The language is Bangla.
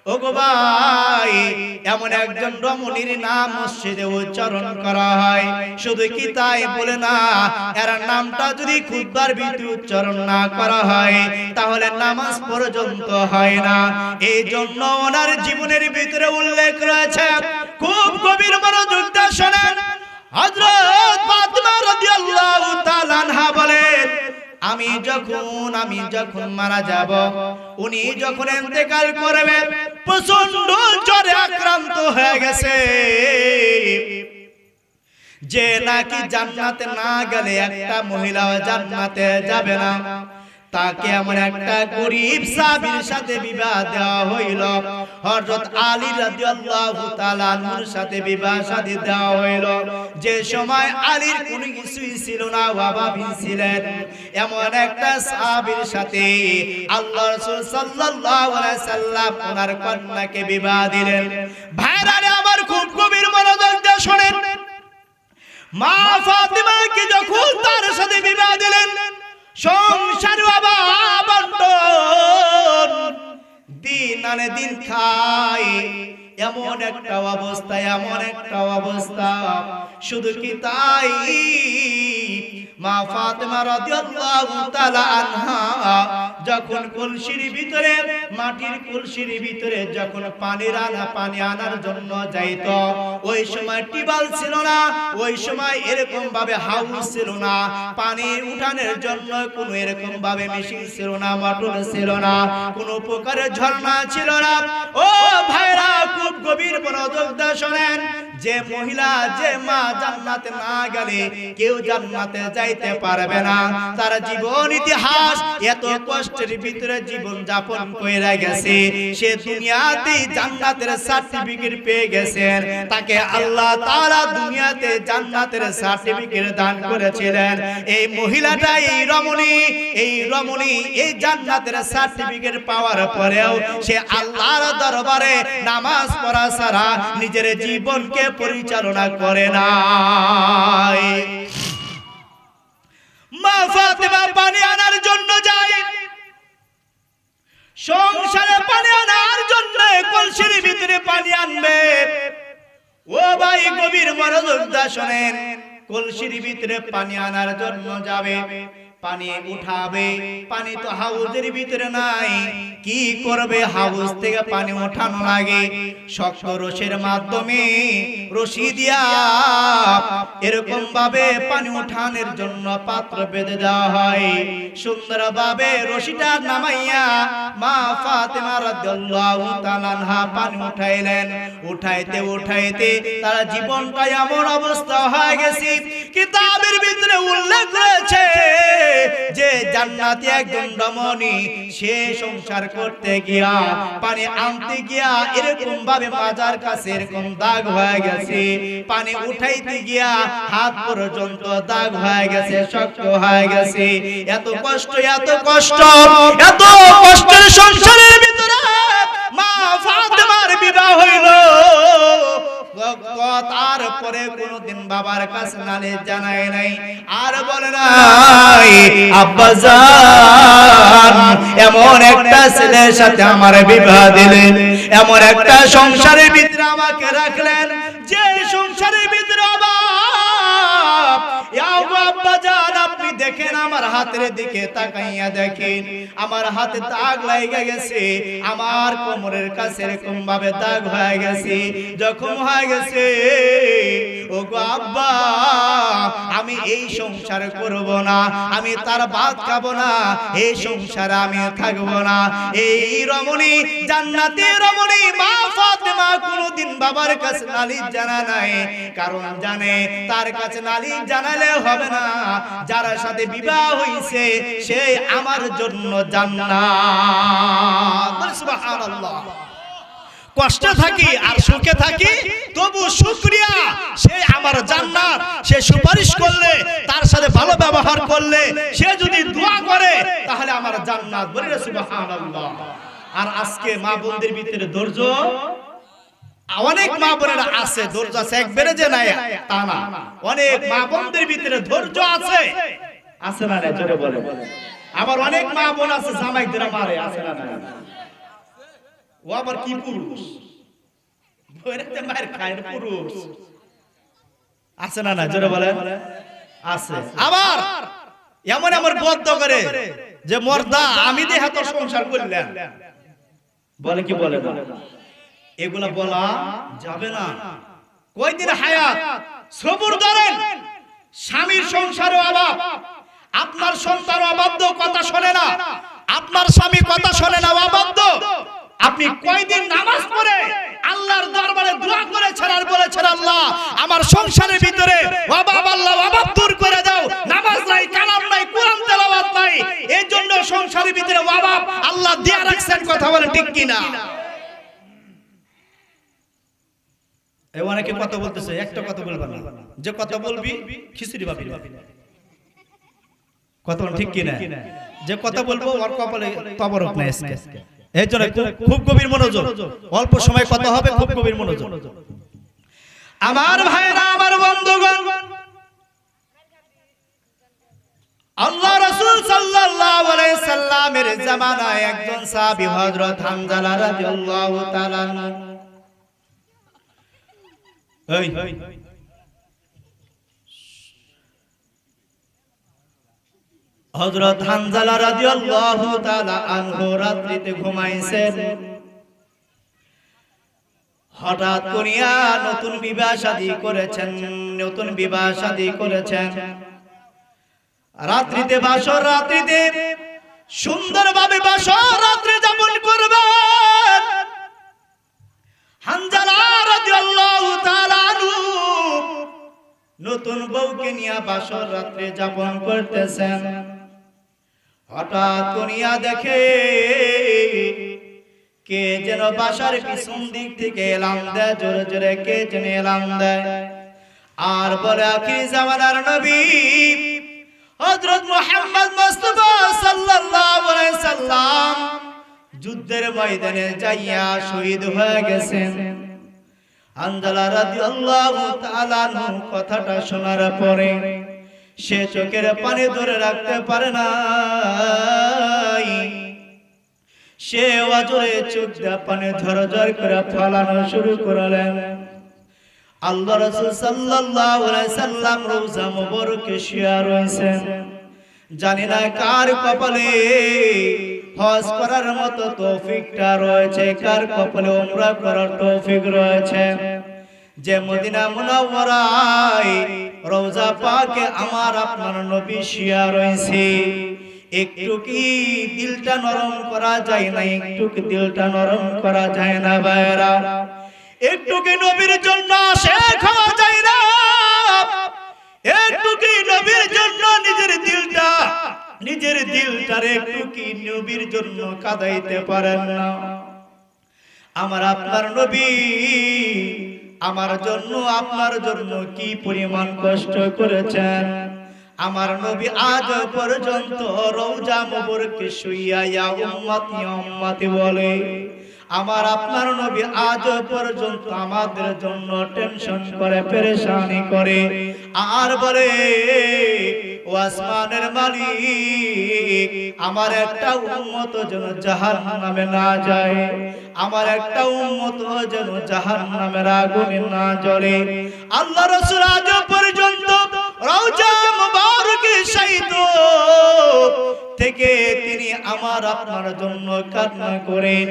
ওগো ভাই, এমন একজন রমণীর নাম মসজিদে উচ্চারণ করা হয়। শুধু কি তাই বলে না, এর নামটা যদি খুতবার ভিতরে উচ্চারণ না করা হয় তাহলে নামাজ পর্যন্ত হয় না। এই জন্য ওনার জীবনের ভিতরে উল্লেখ রয়েছে, খুব গভীর মনোযোগ দিয়ে শোনেন। হযরত ফাতিমা রাদিয়াল্লাহু তাআলা আনহা বলেন, আমি যখন মারা যাব, উনি যখন ইন্তেকাল করবেন, প্রচন্ড জ্বরে আক্রান্ত হয়ে গেছে, যে নাকি জান্নাতে না গেলে একটা মহিলাও জান্নাতে যাবে না। তাকে এমন একটা গরীব সাহাবীর সাথে বিবাহ দেওয়া হইল। হযরত আলী রাদিয়াল্লাহু তাআলা আনহুর সাথে বিবাহ শাদী দেওয়া হইল। যে সময় আলীর কোনো কিছুই ছিল না, অভাবী ছিলেন, এমন একটা সাহাবীর সাথে আল্লাহ রাসূল সাল্লাল্লাহু আলাইহি সাল্লাম ওনার কন্যাকে বিবাহ দিলেন। ভাইরা আমার, খুব গভীর মনোযোগ দিয়ে শুনেন। মা ফাতিমাকে যখন তার সাথে বিবাহ দিলেন, সংসার দিন আনে দিন খায়, এমন একটা অবস্থা। শুধু কি তাই, মা ফাতিমা রাদিয়াল্লাহু তাআলা আনহা যখন কলসির ভিতরে, মাটির কলসির ভিতরে যখন পানি আনার জন্য যাইত, ওই সময় টিউবওয়েল ছিল না, ওই সময় এরকম ভাবে হাউস ছিল না, পানি উঠানোর জন্য কোনো এরকম ভাবে মেশিন ছিল না, মোটর ছিল না, কোনো প্রকারের ঝর্ণা ছিল না। ও ভাইরা, খুব গভীর মনোযোগ দিয়ে শুনেন। যে মহিলা, যে মা জান্নাতে না গেলে কেউ জান্নাতে যাইতে পারবে না, তার জীবন ইতিহাস এত কষ্টের ভিতরে জীবন যাপন করে গেছে, সে দুনিয়াতে জান্নাতের সার্টিফিকেট পেয়ে গেছেন। তাকে আল্লাহ তাআলা দুনিয়াতে জান্নাতের সার্টিফিকেট দান করেছিলেন। এই মহিলাটা, এই রমণী এই জান্নাতের সার্টিফিকেট পাওয়ার পরেও সে আল্লাহর দরবারে নামাজ পড়া ছাড়া নিজের জীবনকে পরিচালনা করে নাই। মা ফাতিমা পানি আনার জন্য যায়, সংসারে পানি আনার জন্য কলসির ভিতরে পানি আনবে। ও ভাই, গভীর মনোযোগ দিয়ে শুনেন। কলসির ভিতরে পানি আনার জন্য যাবে, পানি উঠাবে, পানি তো হাউজের ভিতরে নাই, কি করবে? হাউস থেকে পানি ওঠানো লাগে শক্ত রশির মাধ্যমে, রশি দিয়া এরকম ভাবে পানি উঠানোর জন্য পাত্র বেঁধে দেওয়া হয়। সুন্দর ভাবে রশিটা নামাইয়া মা ফাতিমা রাদিয়াল্লাহু তাআলা আনহা পানি উঠাইলেন। উঠাইতে তার জীবনটা এমন অবস্থা হয়ে গেছে, কিতাবের ভিতরে উল্লেখ রয়েছে যে জান্নাতি একজন রমণী, সে সংসার করতে গিয়া, পানি আনতে গিয়া এরকম ভাবে মাজার কাছে এরকম দাগ হয়ে গেছে, পানি উঠাইতে গিয়া হাত পর্যন্ত দাগ হয়ে গেছে, শক্ত হয়ে গেছে। এত কষ্টের সংসারের ভিতরে মা ফাতিমার বিবাহ হইল। তারপরে কোনদিন বাবার কাছে নালিশ জানায় নাই, আর বলে নাই আব্বাজান এমন একটা ছেলের সাথে আমার বিবাহ দিলেন, এমন একটা সংসারের ভিতরে আমাকে রাখলেন, যে সংসারের ভিতরে আব্বাজান আপনি দেখেন, আমার হাতের দিকে তাকাইয়া দেখেন, আমার হাতে দাগ লেগে গেছে, আমার কোমরের কাছে এরকম ভাবে দাগ হয়ে গেছে, জখম হয়ে গেছে। ওগো আব্বা, আমি এই সংসার করব না, আমি তার ভাত খাবো না, এই সংসারে আমি থাকবো না। এই রমণী, জান্নাতি রমণী মা ফাতিমা কোনদিন বাবার কাছে নালিশ জানা নাই, কারণ জানে তার কাছে নালিশ জানালে হবে না, যার সাথে বিবাহ হইছে সে আমার জন্য জান্নাত। সুবহানাল্লাহ। কষ্টে থাকি আর সুখে থাকি, তবু শুকরিয়া, সে আমার জান্নাত। সে সুপারিশ করলে, তার সাথে ভালো ব্যবহার করলে, সে যদি দোয়া করে তাহলে আমার জান্নাত। বলি সুবহানাল্লাহ। আর আজকে মা বোনদের ভিতরে ধৈর্য, অনেক মা বোনেরা আছে, ধৈর্য আছে, একবারে যে নাই তা না, অনেক মা বোনদের ভিতরে ধৈর্য আছে, আছে না? জোরে বলে। আবার অনেক মা বোন আছে জামাইদের মারে, আছে না? ও আবার কি পুরুষ, বইরাতে মায়ের খায় পুরুষ আছে না? না জোরে বলেন আছে। আবার এমন এমন বদ্ধ করে যে মর্দা আমি দেহ তোর সংসার করলাম, বলে কি বলে না? এগুলা বলা যাবে না। কয়দিন হায়াত, সবুর ধরেন। স্বামীর সংসারে অভাব, আপনার সন্তান অবাধ্য, কথা শোনে না, আপনার স্বামী কথা শোনে না, অবাধ্য। আপনি কয়দিন নামাজ পড়ে আল্লাহর দরবারে দোয়া করেছেন আর বলেছেন আল্লাহ আমার সংসারের ভিতরে অভাব, আল্লাহ অভাব দূর করে দাও। নামাজ নাই, কালাম নাই, কোরআন তেলাওয়াত নাই, এই জন্য সংসারের ভিতরে অভাব আল্লাহ দিয়ে রাখছেন। কথা বলেন ঠিক কিনা? এই অনেকে কথা বলতেছে, একটা কথা বলবা না, যে কথা বলবি খিচুড়ি পাবি। কথা বলেন ঠিক কিনা? যে কথা বলবো ওর কপালে তবরক নাই আজকে। এই জন্য খুব গভীর মনোযোগ, অল্প সময় কথা হবে, খুব গভীর মনোযোগ। আমার ভাইরা, আমার বন্ধুগণ, আল্লাহ রাসূল সাল্লাল্লাহু আলাইহি সাল্লামের জামানায় একজন সাহাবী হযরত হামজালা রাদিয়াল্লাহু তাআলা হযরত হামজালা রাদিয়াল্লাহু তাআলা আনহু রাত্রিতে ঘুমাইছেন। হঠাৎ করিয়া নতুন বিবাহ শাদী করেছেন, রাত্রিতে বাসর, রাত্রিতে সুন্দরভাবে বাসর রাত্রি যাপন করবেন। হামজালা রাদিয়াল্লাহু তাআলা আনহু নতুন বউকে নিয়ে বাসর রাত্রি যাপন করতেছেন। হঠাৎ করিয়া দেখে কে যেন বাসার পিছন দিক থেকে এলাম দেয়, জোরে জোরে কে যেন এলাম দেয়, আর বলে আখির জামানার নবী হযরত মুহাম্মদ মুস্তাফা সাল্লাল্লাহু আলাইহি সাল্লাম যুদ্ধের ময়দানে যাইয়া শহীদ হয়ে গেছেন। হামজালা রাদিয়াল্লাহু তাআলা কথাটা শোনার পরে সে চোখের পানি ধরে রাখতে পারে না, সে ওয়াজরে চোখ দিয়ে পানি ঝরঝর করে ফলানো শুরু করলেন। আল্লাহ রাসূল সাল্লাল্লাহু আলাইহি সাল্লাম রওজা মুবারকে শুয়ে রয়েছেন। জানি না কার কপালে হজ করার মতো তৌফিকটা রয়েছে, কার কপালে উমরা করার তৌফিক রয়েছে, যে মদিনা মুনাওয়ারায় রওজা পাকে আমার আপনার নবী শুয়ে রয়েছে। একটু কি দিলটা নরম করা যায় না? একটু কি দিলটা নরম করা যায় না ভাইরা? একটু কি নবীর জন্য শেখ হওয়া যায় না? একটু কি নবীর জন্য নিজের দিলটারে একটু কি নবীর জন্য কাঁদাইতে পারেন না? আমার আপনার নবী আমার জন্য, আপনার জন্য কি পরিমাণ কষ্ট করেছেন। আমার নবী আজ পর্যন্ত রওজা মুবারকে শুইয়া ইয়া উম্মতি উম্মতি বলে। আমার আপনার নবী আজ পর্যন্ত আমাদের জন্য টেনশন করে, পেরেশানি করে, আর বলে ও আসমানের মালিক আমার একটা উম্মত যেন জাহান্নামে না যায়, আমার একটা উম্মত যেন জাহান্নামের আগুনে না জ্বলে। আল্লাহ রাসূল আজ পর্যন্ত রওজা মুবারকে শাহিদ থেকে তিনি আমার আপনার জন্য কান্না করেন।